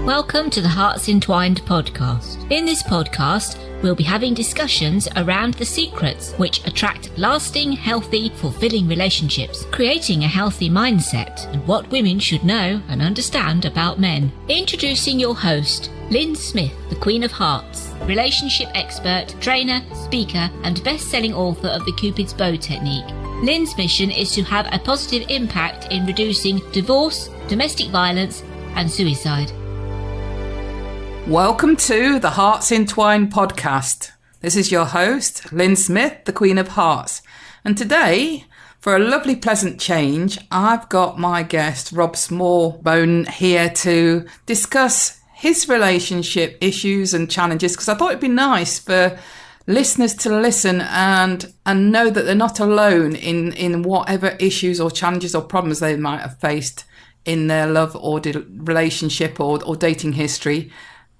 Welcome to the HEARTS Entwined podcast. In this podcast, we'll be having discussions around the secrets which attract lasting, healthy, fulfilling relationships, creating a healthy mindset, and what women should know and understand about men. Introducing your host, Lyn Smith, the Queen of Hearts, relationship expert, trainer, speaker, and best-selling author of the Cupid's Bow technique. Lyn's mission is to have a positive impact in reducing divorce, domestic violence, and suicide. Welcome to the HEARTS Entwined podcast. This is your host, Lyn Smith, the Queen of Hearts. And today, for a lovely pleasant change, I've got my guest, Rob Smallbone, here to discuss his relationship issues and challenges, because I thought it'd be nice for listeners to listen and know that they're not alone in whatever issues or challenges or problems they might have faced in their love or relationship or dating history.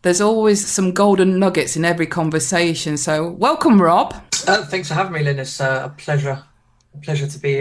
There's always some golden nuggets in every conversation. So welcome, Rob. Thanks for having me, Lyn. It's a pleasure to be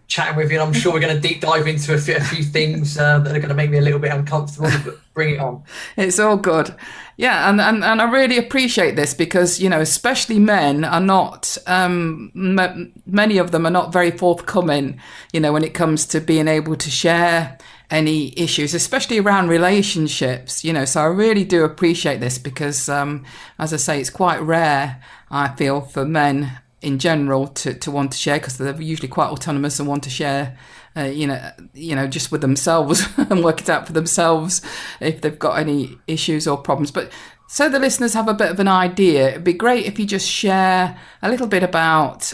chatting with you. And I'm sure we're going to deep dive into a few things that are going to make me a little bit uncomfortable, but bring it on. It's all good. Yeah, and I really appreciate this because, you know, especially men are not, many of them are not very forthcoming, you know, when it comes to being able to share any issues, especially around relationships, you know. So I really do appreciate this because, as I say, it's quite rare, I feel, for men in general to want to share, because they're usually quite autonomous and want to share, you know, just with themselves and work it out for themselves if they've got any issues or problems. But so the listeners have a bit of an idea, it'd be great if you just share a little bit about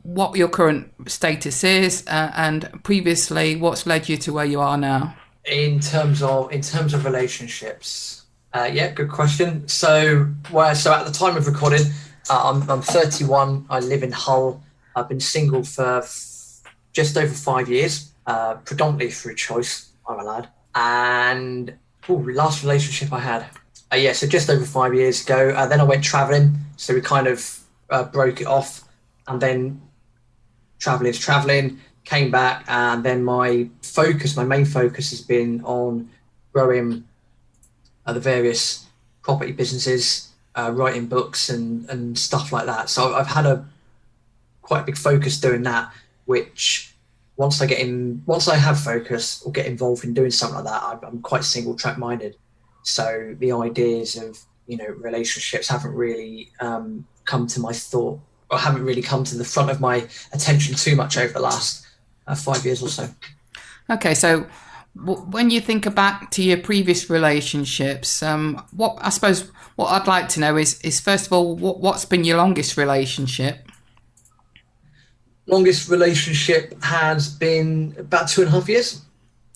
what your current status is and previously what's led you to where you are now. In terms of relationships, yeah, good question. So at the time of recording, I'm 31. I live in Hull. I've been single for just over 5 years, predominantly through choice. I'm a lad. And last relationship I had. So just over 5 years ago. Then I went traveling, so we kind of broke it off, and then traveling, came back, and then my main focus has been on growing the various property businesses, writing books and stuff like that. So I've had quite a big focus doing that, which once I have focus or get involved in doing something like that, I'm quite single track minded. So the ideas of, you know, relationships haven't really come to my thought, or haven't really come to the front of my attention too much over the last 5 years or so. Okay, so when you think back to your previous relationships, what I'd like to know is first of all, what's been your longest relationship? Longest relationship has been about 2.5 years.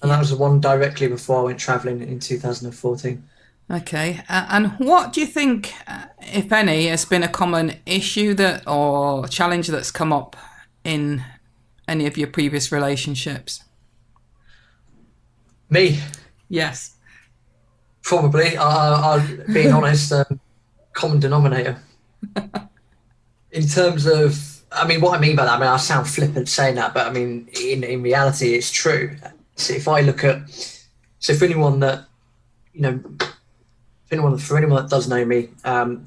And that was the one directly before I went travelling in 2014. Okay. And what do you think, if any, has been a common issue or challenge that's come up in any of your previous relationships? Me? Yes. Probably. I'll being honest, common denominator. In terms of, I mean, what I mean by that, I sound flippant saying that, but I mean, in reality, it's true. So if I look at, for anyone that, you know, for anyone that does know me,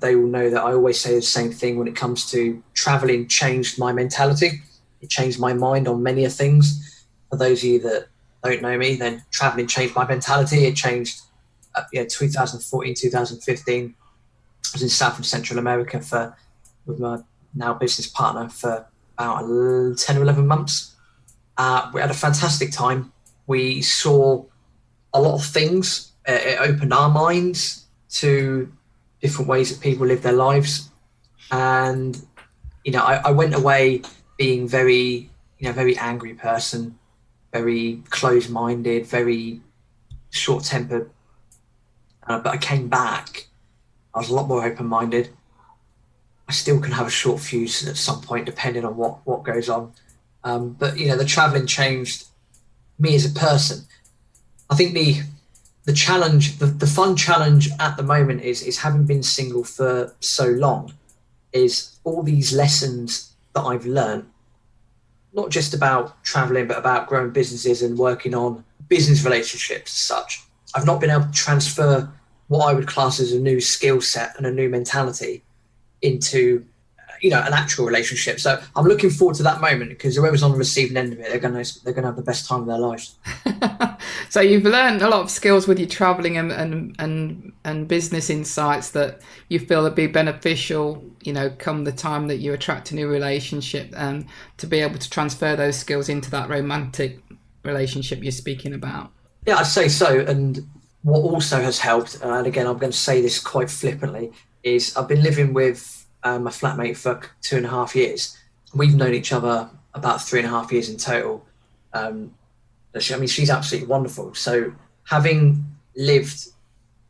they will know that I always say the same thing when it comes to traveling. Changed my mentality. It changed my mind on many of things. For those of you that don't know me, then traveling changed my mentality. It changed, 2014, 2015. I was in South and Central America with my now business partner for about 10 or 11 months. We had a fantastic time. We saw a lot of things. It opened our minds to different ways that people live their lives. And, you know, I went away being very angry person, very closed-minded, very short-tempered. But I came back. I was a lot more open-minded. I still can have a short fuse at some point, depending on what goes on. But, you know, the traveling changed me as a person. I think the challenge, the fun challenge at the moment is having been single for so long, is all these lessons that I've learned, not just about traveling, but about growing businesses and working on business relationships as such. I've not been able to transfer what I would class as a new skill set and a new mentality into, an actual relationship. So I'm looking forward to that moment, because whoever's on the receiving end of it, they're gonna have the best time of their lives. So you've learned a lot of skills with your traveling and business insights that you feel would be beneficial, come the time that you attract a new relationship, and to be able to transfer those skills into that romantic relationship you're speaking about. Yeah, I'd say so. And what also has helped, and again, I'm going to say this quite flippantly, is I've been living with my flatmate for 2.5 years. We've known each other about 3.5 years in total. She's absolutely wonderful. So having lived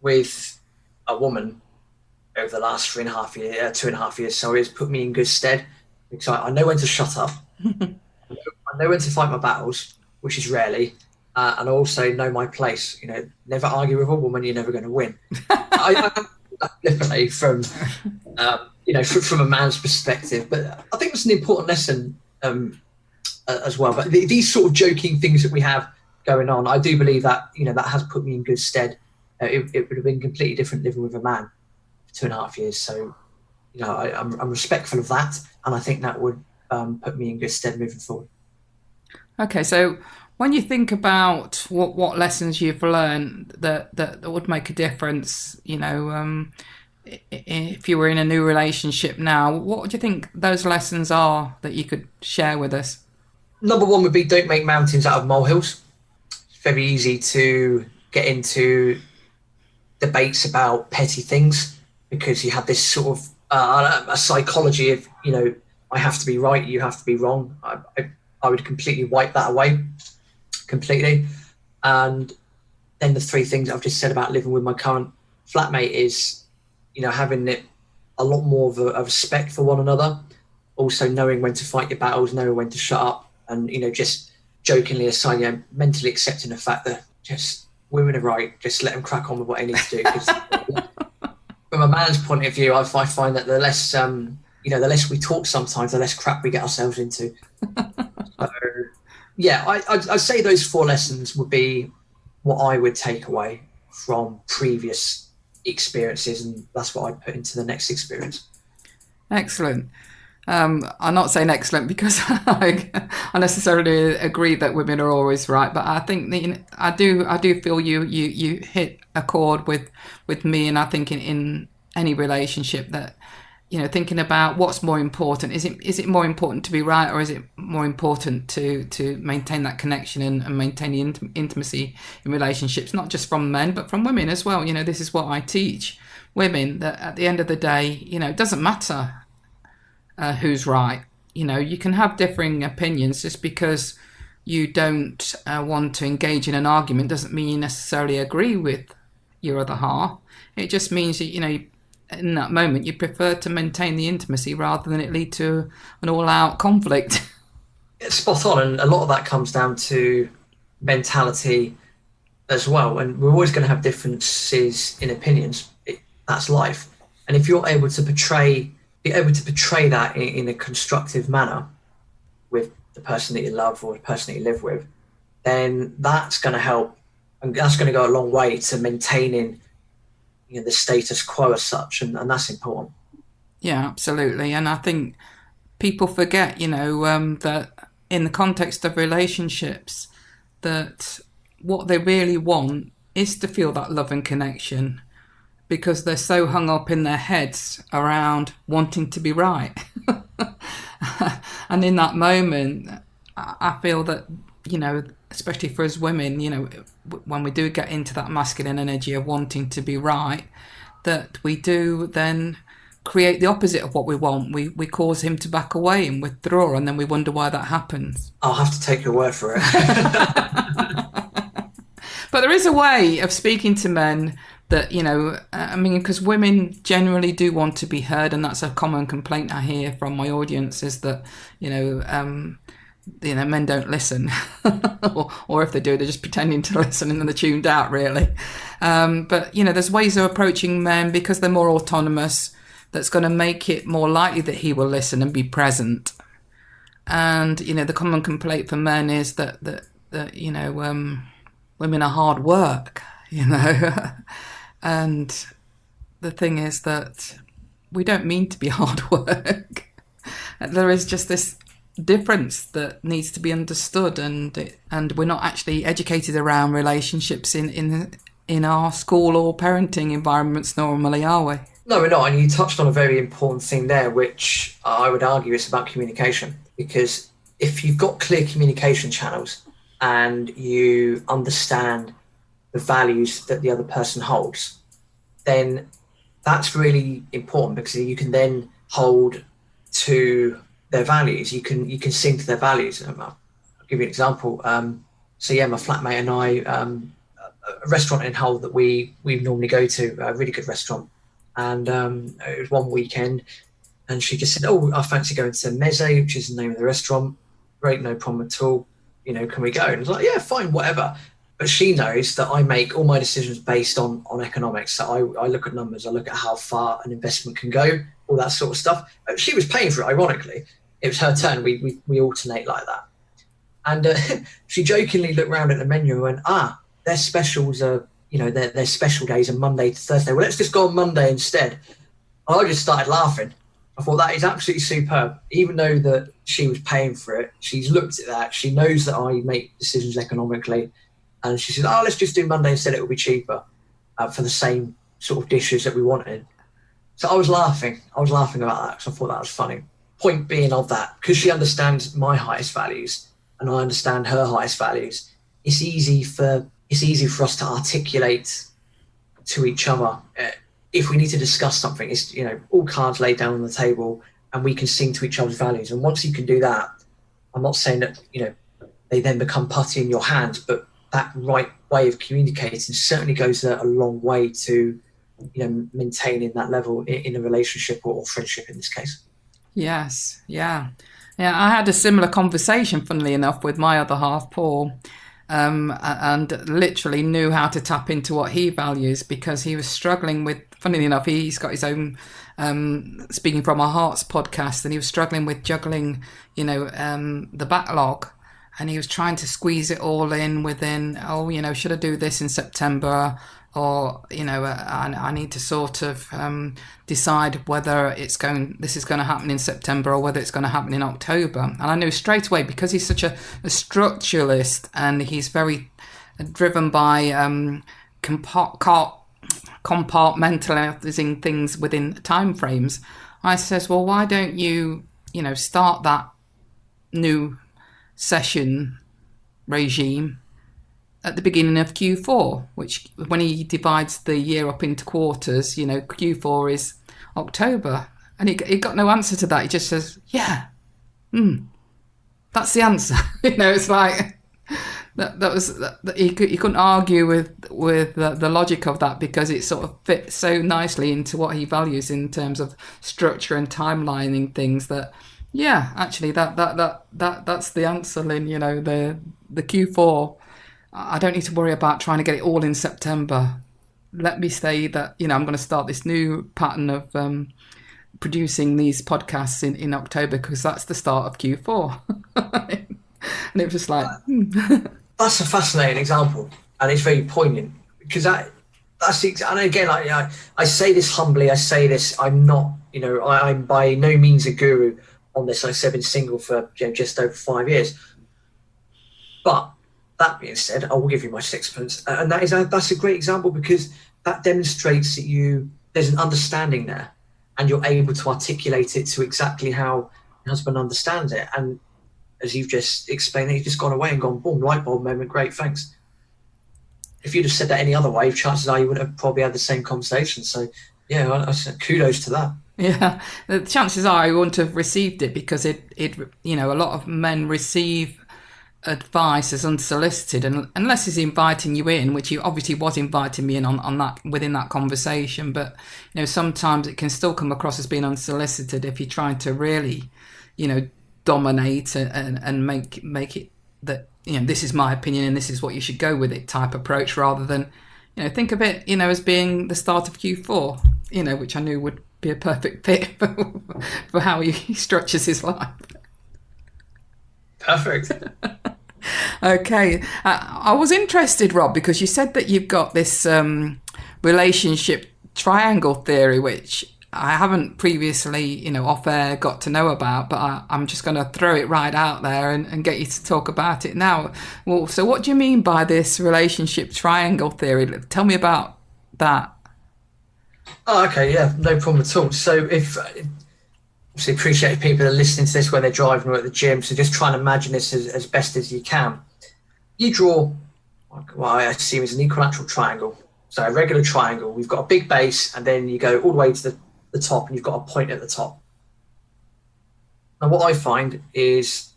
with a woman over the last 2.5 years, has put me in good stead, because I know when to shut up. I know when to fight my battles, which is rarely. And I also know my place. Never argue with a woman, you're never going to win. I definitely from a man's perspective, but I think it's an important lesson as well. But these sort of joking things that we have going on, I do believe that that has put me in good stead. It would have been completely different living with a man for 2.5 years. So I'm respectful of that, and I think that would put me in good stead moving forward. Okay, so when you think about what lessons you've learned that would make a difference, if you were in a new relationship now, what do you think those lessons are that you could share with us? Number one would be, don't make mountains out of molehills. It's very easy to get into debates about petty things, because you have this sort of a psychology of, I have to be right, you have to be wrong. I would completely wipe that away. Completely. And then the 3 things I've just said about living with my current flatmate is, having a lot more of a respect for one another, also knowing when to fight your battles, knowing when to shut up, and just jokingly aside, mentally accepting the fact that just women are right, just let them crack on with what they need to do. 'Cause from a man's point of view, I find that the less the less we talk sometimes, the less crap we get ourselves into. So, yeah, I'd say those 4 lessons would be what I would take away from previous experiences, and that's what I'd put into the next experience. Excellent. I'm not saying excellent because I necessarily agree that women are always right, but I think I do feel you hit a chord with me, and I think in any relationship that thinking about what's more important. Is it more important to be right, or is it more important to maintain that connection and maintain the intimacy in relationships, not just from men, but from women as well? This is what I teach women, that at the end of the day, it doesn't matter who's right. You can have differing opinions. Just because you don't want to engage in an argument doesn't mean you necessarily agree with your other half. It just means that, in that moment, you prefer to maintain the intimacy rather than it lead to an all-out conflict. It's spot on, and a lot of that comes down to mentality as well. And we're always going to have differences in opinions. That's life. And if you're able to be able to portray that in a constructive manner with the person that you love or the person that you live with, then that's going to help, and that's going to go a long way to maintaining the status quo as such, and that's important. Yeah, absolutely. And I think people forget, that in the context of relationships, that what they really want is to feel that love and connection, because they're so hung up in their heads around wanting to be right. And in that moment, I feel that, especially for us women, when we do get into that masculine energy of wanting to be right, that we do then create the opposite of what we want. We cause him to back away and withdraw, and then we wonder why that happens. I'll have to take your word for it. But there is a way of speaking to men that, because women generally do want to be heard, and that's a common complaint I hear from my audience, is that, men don't listen, or if they do, they're just pretending to listen and then they're tuned out, really. But there's ways of approaching men, because they're more autonomous, that's going to make it more likely that he will listen and be present. And the common complaint for men is that women are hard work. you know. And the thing is that we don't mean to be hard work. There is just this difference that needs to be understood, and we're not actually educated around relationships in our school or parenting environments normally, are we? No, we're not. And you touched on a very important thing there, which I would argue is about communication. Because if you've got clear communication channels and you understand the values that the other person holds, then that's really important, because you can then hold to their values. You can sing to their values. I'll give you an example. So yeah, my flatmate and I, a restaurant in Hull that we normally go to, a really good restaurant. And it was one weekend, and she just said, "Oh, I fancy going to Meze," which is the name of the restaurant. Great, no problem at all. You know, can we go? And I was like, "Yeah, fine, whatever." But she knows that I make all my decisions based on economics. So I look at numbers, I look at how far an investment can go, all that sort of stuff. She was paying for it, ironically. It was her turn. We alternate like that. And she jokingly looked around at the menu and went, their specials are, you know, their special days are Monday to Thursday. Well, let's just go on Monday instead. I just started laughing. I thought that is absolutely superb. Even though that she was paying for it, she's looked at that. She knows that I make decisions economically. And she said, let's just do Monday instead. It will be cheaper for the same sort of dishes that we wanted. So I was laughing. about that because I thought that was funny. Point being of that, because she understands my highest values and I understand her highest values, it's easy for us to articulate to each other. If we need to discuss something, it's, you know, all cards laid down on the table and we can sing to each other's values. And once you can do that, I'm not saying that, you know, they then become putty in your hands, but that right way of communicating certainly goes a long way to, you know, maintaining that level in a relationship or friendship in this case. Yes, yeah. I had a similar conversation, funnily enough, with my other half, Paul, and literally knew how to tap into what he values, because he was struggling with, funnily enough, he's got his own Speaking from Our Hearts podcast, and he was struggling with juggling, you know, the backlog. And he was trying to squeeze it all in within, you know, should I do this in September? Or, you know, I need to sort of decide whether this is going to happen in September or whether it's going to happen in October. And I knew straight away, because he's such a structuralist and he's very driven by compartmentalizing things within time frames. I says, well, why don't you, you know, start that new session regime at the beginning of Q4, which when he divides the year up into quarters, you know, Q4 is October. And he got no answer to that. He just says, yeah, that's the answer. You know, it's like, he couldn't argue with the logic of that, because it sort of fits so nicely into what he values in terms of structure and timelining things that, yeah, actually that's the answer, Lyn. You know, the Q4, I don't need to worry about trying to get it all in September. Let me say that, you know, I'm going to start this new pattern of producing these podcasts in October, because that's the start of Q4. And it was just like... That's a fascinating example, and it's very poignant, because and again, I say this humbly, I say this, I'm not, you know, I'm by no means a guru on this. Like I said, I've been single for, you know, just over 5 years. But that being said, I will give you my sixpence, and that's a great example, because that demonstrates that there's an understanding there, and you're able to articulate it to exactly how your husband understands it. And as you've just explained, you've just gone away and gone, boom, light bulb moment, great, thanks. If you'd have said that any other way, chances are you wouldn't have probably had the same conversation. So, yeah, I said kudos to that. Yeah, the chances are I wouldn't have received it, because it you know, a lot of men receive advice as unsolicited, and unless he's inviting you in, which he obviously was inviting me in on that, within that conversation. But, you know, sometimes it can still come across as being unsolicited if you're trying to really, you know, dominate and make it that, you know, this is my opinion and this is what you should go with it type approach, rather than, you know, think of it, you know, as being the start of Q4, you know, which I knew would be a perfect fit for how he structures his life. Perfect. Okay. I was interested, Rob, because you said that you've got this relationship triangle theory, which I haven't previously, off air got to know about, but I'm just going to throw it right out there and get you to talk about it now. Well, so what do you mean by this relationship triangle theory? Tell me about that. Oh, okay, yeah, no problem at all. So if obviously appreciate people that are listening to this when they're driving or at the gym, so just try and imagine this as best as you can. You draw what I assume is an equilateral triangle. So a regular triangle, we've got a big base, and then you go all the way to the top, and you've got a point at the top. Now, what I find is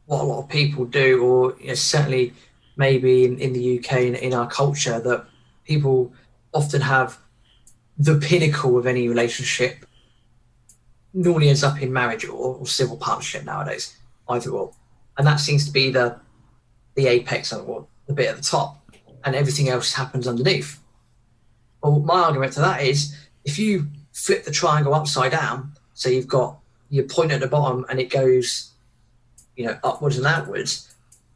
what a lot of people do, or certainly maybe in the UK, in our culture, that people often have the pinnacle of any relationship normally ends up in marriage or civil partnership nowadays, either or. And that seems to be the apex, or the bit at the top, and everything else happens underneath. Well, my argument to that is, if you flip the triangle upside down, so you've got your point at the bottom and it goes, upwards and outwards,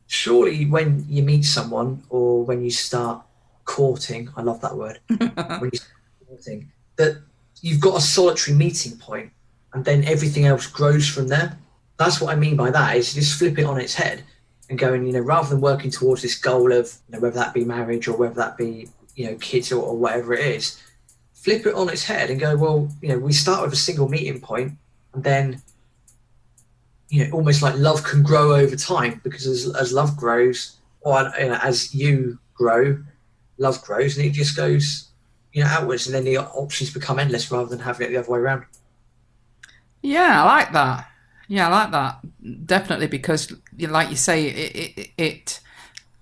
surely when you meet someone or when you start courting, I love that word, when you start courting, that you've got a solitary meeting point, and then everything else grows from there. That's what I mean by that, is just flip it on its head and going, rather than working towards this goal of, whether that be marriage or whether that be, kids or whatever it is, flip it on its head and go, well, we start with a single meeting point, and then, almost like love can grow over time, because as love grows, or as you grow, love grows, and it just goes, outwards, and then the options become endless rather than having it the other way around. Yeah, I like that. Yeah, I like that. Definitely, because like you say, it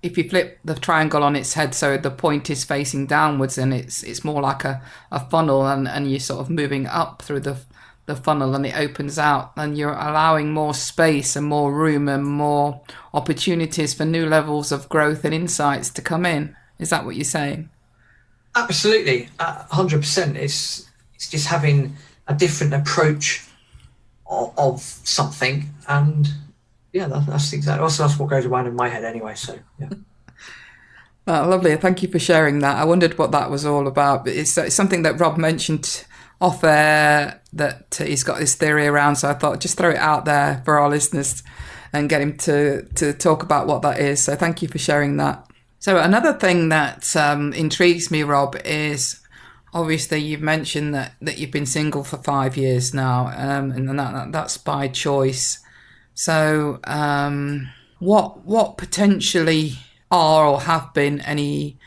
if you flip the triangle on its head, so the point is facing downwards, and it's more like a funnel, and you're sort of moving up through the funnel, and it opens out, and you're allowing more space and more room and more opportunities for new levels of growth and insights to come in. Is that what you're saying? Absolutely, 100%. It's just having a different approach of something, and that's exactly. Also, that's what goes around in my head anyway. So yeah. Oh, lovely. Thank you for sharing that. I wondered what that was all about. But it's something that Rob mentioned off air, that he's got this theory around. So I thought just throw it out there for our listeners and get him to talk about what that is. So thank you for sharing that. So another thing that intrigues me, Rob, is obviously you've mentioned that you've been single for 5 years now, and that's by choice. So what potentially are or have been any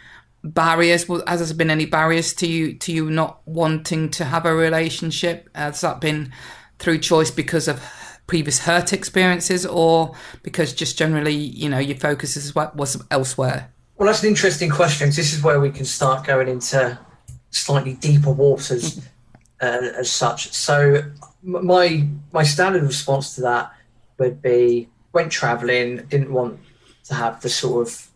barriers? Has there been any barriers to you not wanting to have a relationship? Has that been through choice because of previous hurt experiences, or because just generally, your focus was elsewhere? Well, that's an interesting question. This is where we can start going into slightly deeper waters as such. So my standard response to that would be, went traveling, didn't want to have the sort of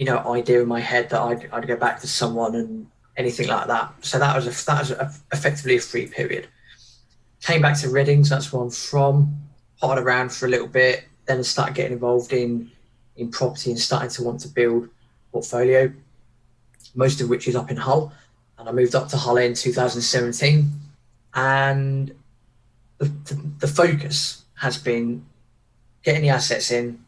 idea in my head that I'd go back to someone and anything like that. So that was effectively a free period. Came back to Reading, so that's where I'm from. Potted around for a little bit, then started getting involved in property and starting to want to build portfolio, most of which is up in Hull. And I moved up to Hull in 2017, and the focus has been getting the assets in,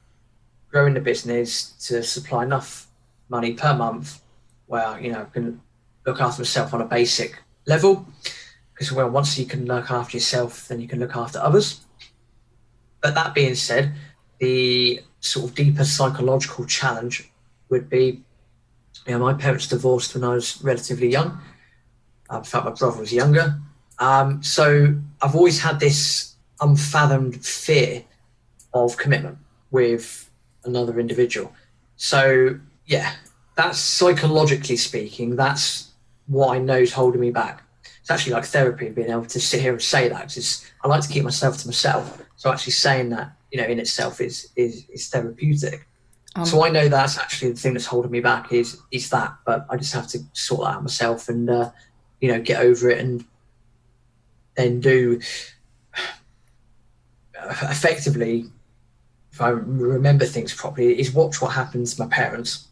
growing the business to supply enough money per month where I can look after myself on a basic level. Because once you can look after yourself, then you can look after others. But that being said, the sort of deeper psychological challenge would be, my parents divorced when I was relatively young. In fact, my brother was younger. So I've always had this unfathomed fear of commitment with another individual. So yeah, that's psychologically speaking, that's what I know is holding me back. It's actually like therapy, being able to sit here and say that, because I like to keep myself to myself. So actually saying that, in itself is therapeutic. So I know that's actually the thing that's holding me back is that, but I just have to sort that out myself and, get over it, and then do effectively if I remember things properly, is watch what happens to my parents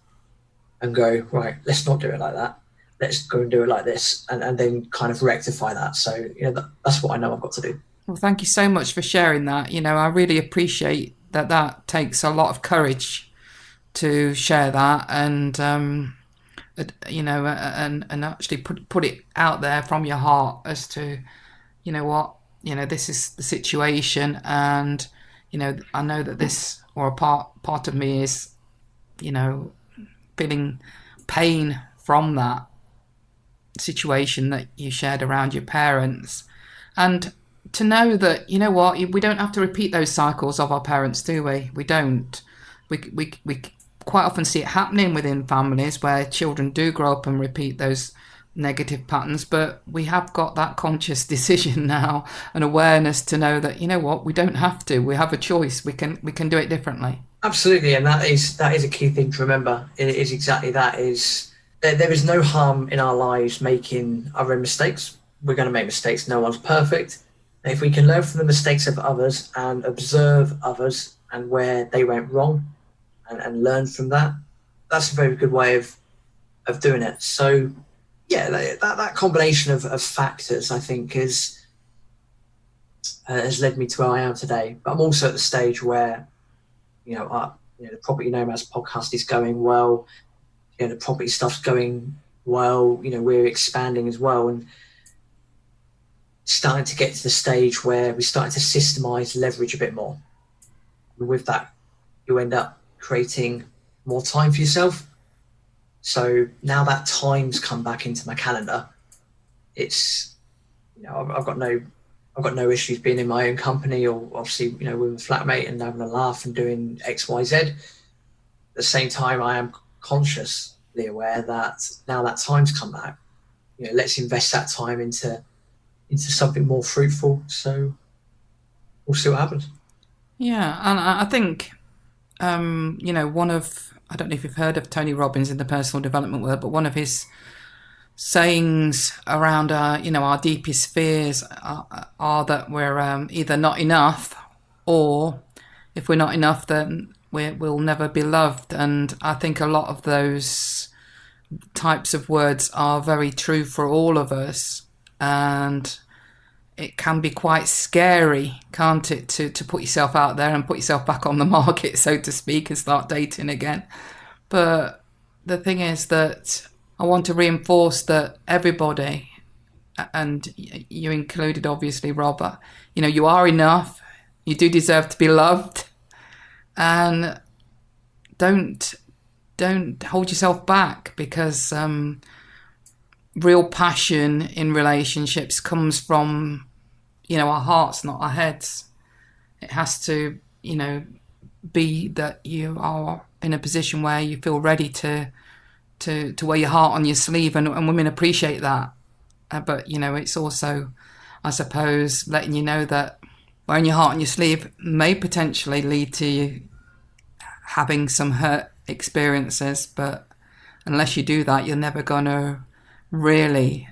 and go, right, let's not do it like that. Let's go and do it like this, and then kind of rectify that. So, that's what I know I've got to do. Well, thank you so much for sharing that. I really appreciate that. That takes a lot of courage to share that, and and actually put it out there from your heart as to, this is the situation, and I know that this, or a part of me is, feeling pain from that situation that you shared around your parents, and to know that we don't have to repeat those cycles of our parents, do we? We don't. We quite often see it happening within families where children do grow up and repeat those negative patterns, but we have got that conscious decision now and awareness to know that we don't have to. We have a choice. We can do it differently. Absolutely, and that is a key thing to remember. It is exactly that. There is no harm in our lives making our own mistakes. We're going to make mistakes. No one's perfect. If we can learn from the mistakes of others and observe others and where they went wrong and learn from that, that's a very good way of doing it. So, yeah, that combination of factors, I think, has led me to where I am today. But I'm also at the stage where, the Property Nomads podcast is going well. The property stuff's going well. We're expanding as well, and starting to get to the stage where we're starting to systemize leverage a bit more. And with that, you end up creating more time for yourself. So now that time's come back into my calendar, it's, I've got no issues being in my own company, or obviously, with a flatmate and having a laugh and doing X, Y, Z. At the same time, I am consciously aware that now that time's come back, let's invest that time into something more fruitful. So we'll see what happens. Yeah, and I think, one of, I don't know if you've heard of Tony Robbins in the personal development world, but one of his sayings around our deepest fears are that we're either not enough, or if we're not enough, then we'll never be loved. And I think a lot of those types of words are very true for all of us, and it can be quite scary, can't it, to put yourself out there and put yourself back on the market, so to speak, and start dating again. But the thing is that I want to reinforce that everybody, and you included, obviously, Rob, you are enough. You do deserve to be loved, and don't hold yourself back, because real passion in relationships comes from, our hearts, not our heads. It has to, be that you are in a position where you feel ready to wear your heart on your sleeve, and women appreciate that. But, it's also, I suppose, letting you know that wearing your heart on your sleeve may potentially lead to you having some hurt experiences, but unless you do that, you're never going to really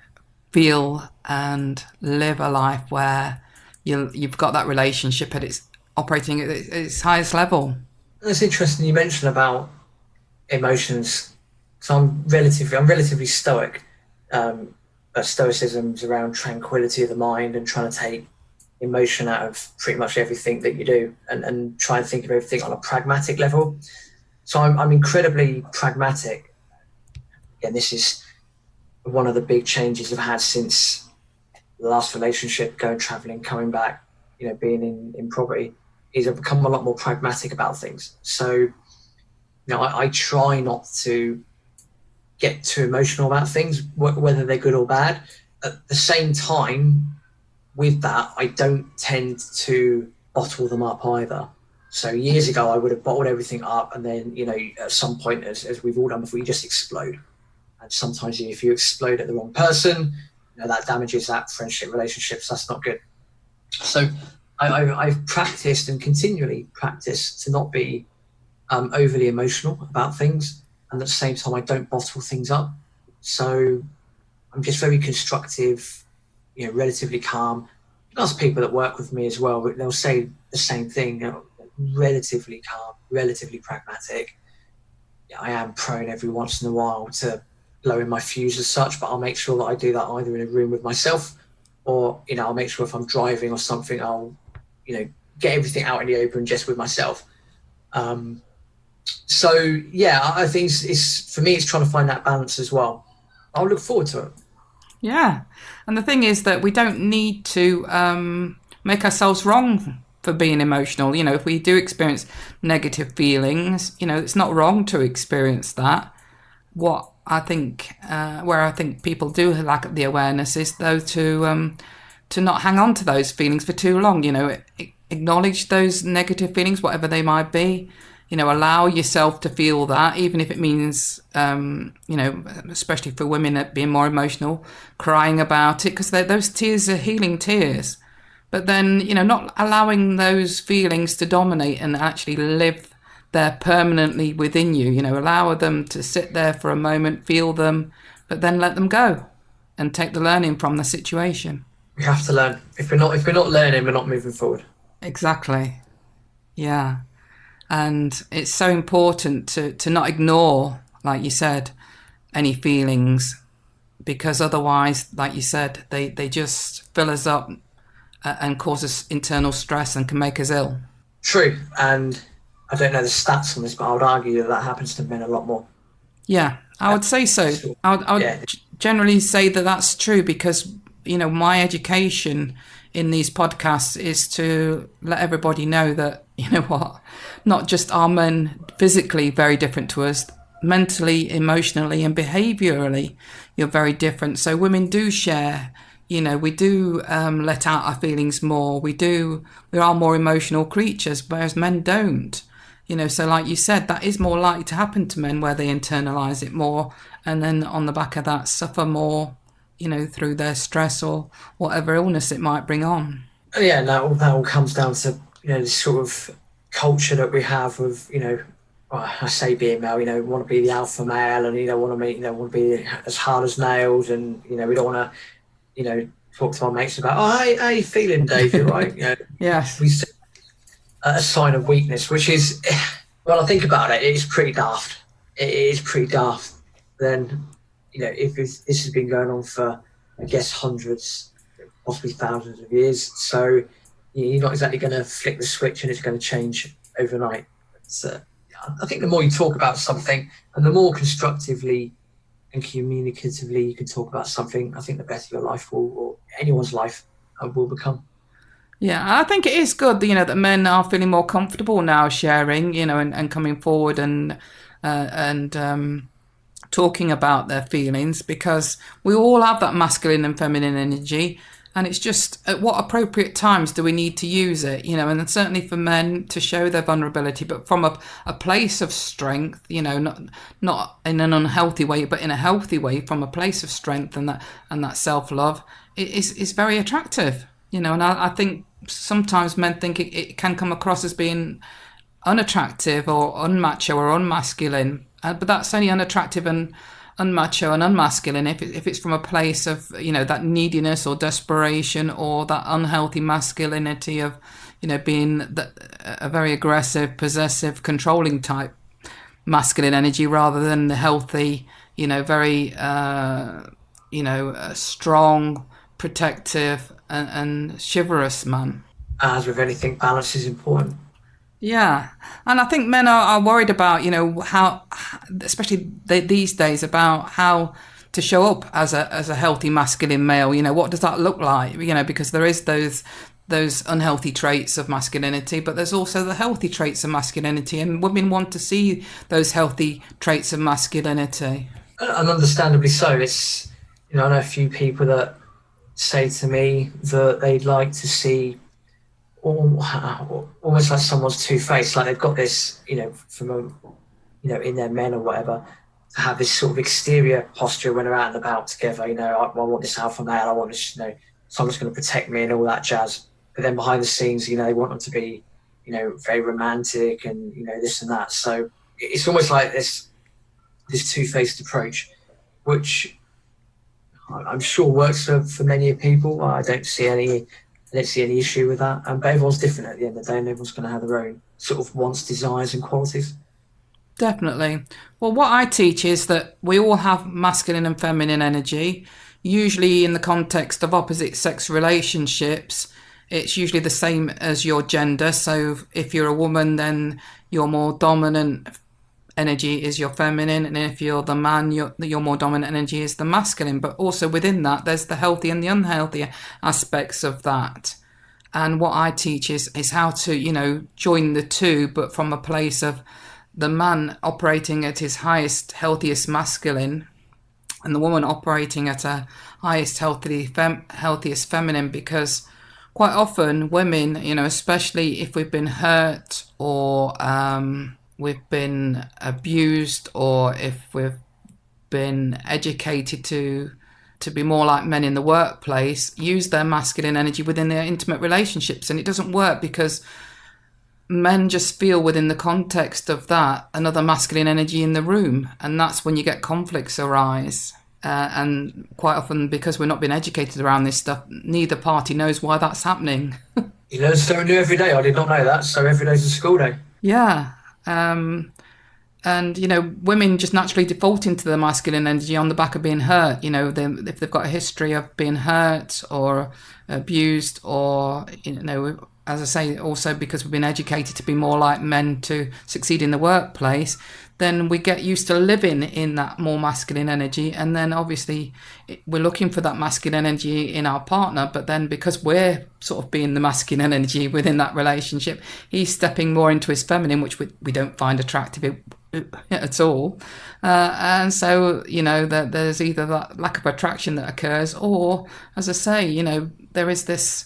feel and live a life where you've got that relationship and it's operating at its highest level. It's interesting you mentioned about emotions. So I'm relatively stoic. Stoicism's around tranquility of the mind and trying to take emotion out of pretty much everything that you do, and try and think of everything on a pragmatic level. So I'm incredibly pragmatic. And this is one of the big changes I've had since the last relationship, going traveling, coming back, being in property, is I've become a lot more pragmatic about things. So, I try not to get too emotional about things, whether they're good or bad. At the same time, with that, I don't tend to bottle them up either. So years ago, I would have bottled everything up, and then, at some point, as we've all done before, you just explode. And sometimes if you explode at the wrong person, that damages that friendship, relationships. That's not good. So I've practiced and continually practiced to not be overly emotional about things. And at the same time, I don't bottle things up. So I'm just very constructive, relatively calm. You ask people that work with me as well, they'll say the same thing. relatively calm, relatively pragmatic. Yeah, I am prone every once in a while to blowing my fuse as such, but I'll make sure that I do that either in a room with myself, or I'll make sure if I'm driving or something, I'll get everything out in the open just with myself. So yeah, I think it's for me, it's trying to find that balance as well. I'll look forward to it. Yeah, and the thing is that we don't need to make ourselves wrong for being emotional. If we do experience negative feelings, it's not wrong to experience that. What I think, where I think people do lack the awareness is though to not hang on to those feelings for too long. Acknowledge those negative feelings, whatever they might be. Allow yourself to feel that, even if it means, especially for women that being more emotional, crying about it, because those tears are healing tears. But then, not allowing those feelings to dominate and actually live there permanently within you. Allow them to sit there for a moment, feel them, but then let them go and take the learning from the situation. We have to learn. If we're not learning, we're not moving forward. Exactly. Yeah. And it's so important to not ignore, like you said, any feelings, because otherwise, like you said, they just fill us up and cause us internal stress and can make us ill. True. And I don't know the stats on this, but I would argue that happens to men a lot more. Yeah, I would say so. I would generally say that that's true, because, my education in these podcasts is to let everybody know that, not just are men physically very different to us, mentally, emotionally and behaviourally, you're very different. So women do share, we do let out our feelings more. We are more emotional creatures, whereas men don't. So like you said, that is more likely to happen to men, where they internalise it more and then on the back of that suffer more, through their stress or whatever illness it might bring on. Yeah, and that all comes down to, this sort of culture that we have of, I say being male, want to be the alpha male, and want to be as hard as nails, and we don't want to, talk to our mates about, how you feeling, Dave? You're right. Yes. We see a sign of weakness, which is, when I think about it, it's pretty daft. It is pretty daft. Then, if this has been going on for, I guess, hundreds, possibly thousands of years, so you're not exactly going to flick the switch and it's going to change overnight. So I think the more you talk about something, and the more constructively and communicatively you can talk about something, I think the better your life will, or anyone's life will become. Yeah, I think it is good, that men are feeling more comfortable now sharing, and coming forward and talking about their feelings, because we all have that masculine and feminine energy, and it's just at what appropriate times do we need to use it, and certainly for men to show their vulnerability, but from a place of strength, not in an unhealthy way, but in a healthy way, from a place of strength and that self-love is very attractive, and I think sometimes men think it can come across as being unattractive or unmacho or unmasculine, but that's only unattractive and unmacho and unmasculine if it's from a place of that neediness or desperation, or that unhealthy masculinity of being a very aggressive, possessive, controlling type masculine energy, rather than the healthy, very strong, protective and chivalrous man. As with anything, balance is important. Yeah, and I think men are worried about, how, especially these days, about how to show up as a healthy masculine male. What does that look like? Because there is those unhealthy traits of masculinity, but there's also the healthy traits of masculinity, and women want to see those healthy traits of masculinity. And understandably so. It's, I know a few people that say to me that they'd like to see almost like someone's two-faced, like they've got this, from in their men or whatever, to have this sort of exterior posture when they're out and about together. I want this alpha male, I want this, someone's going to protect me and all that jazz. But then behind the scenes, they want them to be, very romantic and, this and that. So it's almost like this two-faced approach, which I'm sure works for many people. I don't see any I don't see any issue with that. But everyone's different at the end of the day, and everyone's going to have their own sort of wants, desires, and qualities. Definitely. Well, what I teach is that we all have masculine and feminine energy, usually in the context of opposite sex relationships. It's usually the same as your gender. So if you're a woman, then your more dominant energy is your feminine, and if you're the man, your more dominant energy is the masculine. But also within that, there's the healthy and the unhealthy aspects of that. And what I teach is how to, join the two, but from a place of the man operating at his highest, healthiest masculine, and the woman operating at her highest, healthiest feminine. Because quite often women, especially if we've been hurt or we've been abused, or if we've been educated to be more like men in the workplace, use their masculine energy within their intimate relationships. And it doesn't work, because men just feel within the context of that another masculine energy in the room, and that's when you get conflicts arise. And quite often, because we're not being educated around this stuff, neither party knows why that's happening. You learn something new every day. I did not know that. So every day's a school day. Yeah. And women just naturally default into the masculine energy on the back of being hurt. If they've got a history of being hurt or abused, or as I say, also because we've been educated to be more like men to succeed in the workplace, then we get used to living in that more masculine energy. And then obviously we're looking for that masculine energy in our partner, but then because we're sort of being the masculine energy within that relationship, he's stepping more into his feminine, which we don't find attractive at all. And so, that there's either that lack of attraction that occurs, or, as I say, there is this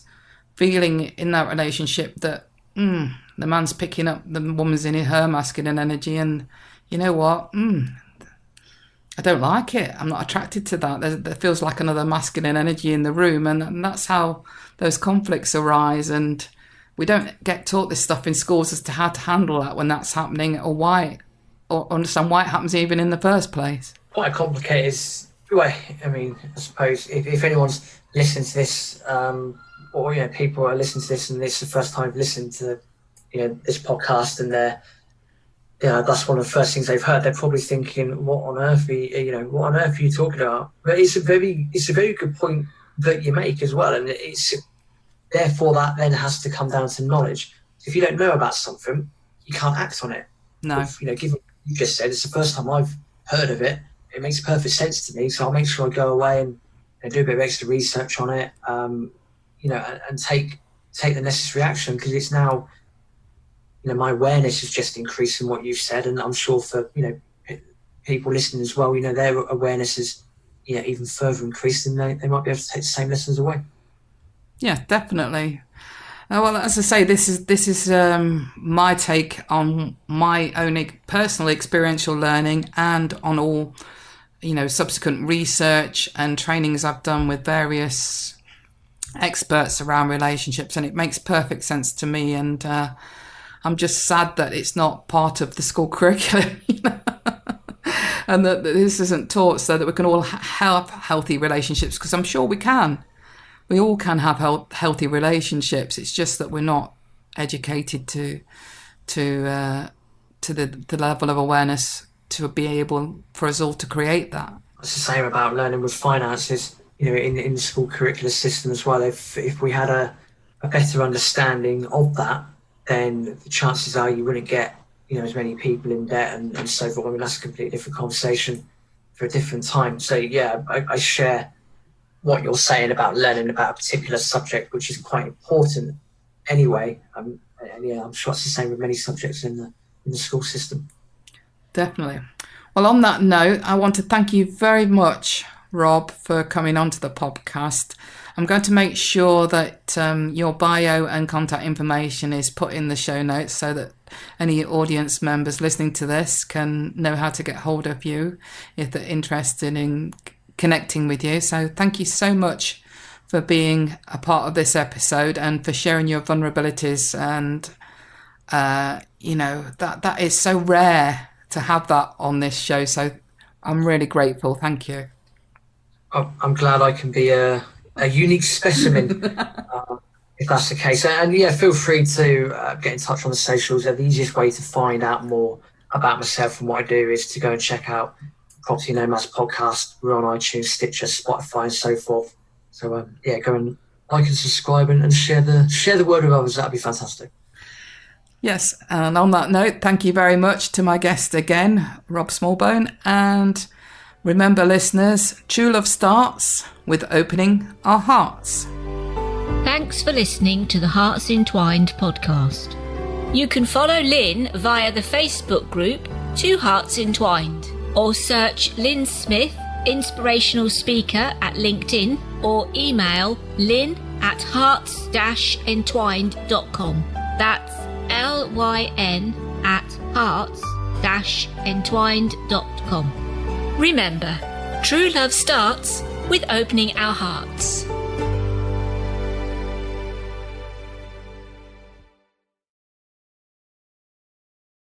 feeling in that relationship that the man's picking up the woman's in her masculine energy, and you know what? I don't like it. I'm not attracted to that. There feels like another masculine energy in the room, and that's how those conflicts arise. And we don't get taught this stuff in schools as to how to handle that when that's happening, or why, or understand why it happens even in the first place. Quite a complicated way. I suppose if anyone's listening to this, or people are listening to this and it's the first time they've listened to this podcast, and that's one of the first things they've heard, they're probably thinking, what on earth are you talking about? But it's a very good point that you make as well, and it's therefore that then has to come down to knowledge. If you don't know about something, you can't act on it. No. Given what you just said, it's the first time I've heard of it. It makes perfect sense to me, so I'll make sure I go away and do a bit of extra research on it, and take the necessary action, because it's now, my awareness has just increased in what you've said, and I'm sure for people listening as well, their awareness is even further increased, and they might be able to take the same lessons away. Yeah, definitely. Well, as I say, this is my take on my own personal experiential learning, and on all subsequent research and trainings I've done with various experts around relationships, and it makes perfect sense to me. And I'm just sad that it's not part of the school curriculum, and that this isn't taught so that we can all have healthy relationships, because I'm sure we can. We all can have healthy relationships. It's just that we're not educated to the level of awareness to be able for us all to create that. It's the same about learning with finances. In the school curricular system as well. If we had a better understanding of that, then the chances are you wouldn't get as many people in debt and so forth. That's a completely different conversation for a different time. So yeah, I share what you're saying about learning about a particular subject, which is quite important anyway. And yeah, I'm sure it's the same with many subjects in the school system. Definitely. Well, on that note, I want to thank you very much, Rob, for coming onto the podcast. I'm going to make sure that your bio and contact information is put in the show notes, so that any audience members listening to this can know how to get hold of you if they're interested in connecting with you. So thank you so much for being a part of this episode and for sharing your vulnerabilities. And that is so rare to have that on this show, so I'm really grateful. Thank you. I'm glad I can be a unique specimen if that's the case. And yeah, feel free to get in touch on the socials. The easiest way to find out more about myself and what I do is to go and check out Property Nomads podcast. We're on iTunes, Stitcher, Spotify, and so forth. So yeah, go and like and subscribe and share the word with others. That'd be fantastic. Yes, and on that note, thank you very much to my guest again, Rob Smallbone. And remember, listeners, true love starts with opening our hearts. Thanks for listening to the Hearts Entwined podcast. You can follow Lyn via the Facebook group Two Hearts Entwined, or search Lyn Smith, inspirational speaker, at LinkedIn, or email lyn@hearts-entwined.com. That's LYN@hearts-entwined.com. Remember, true love starts with opening our hearts.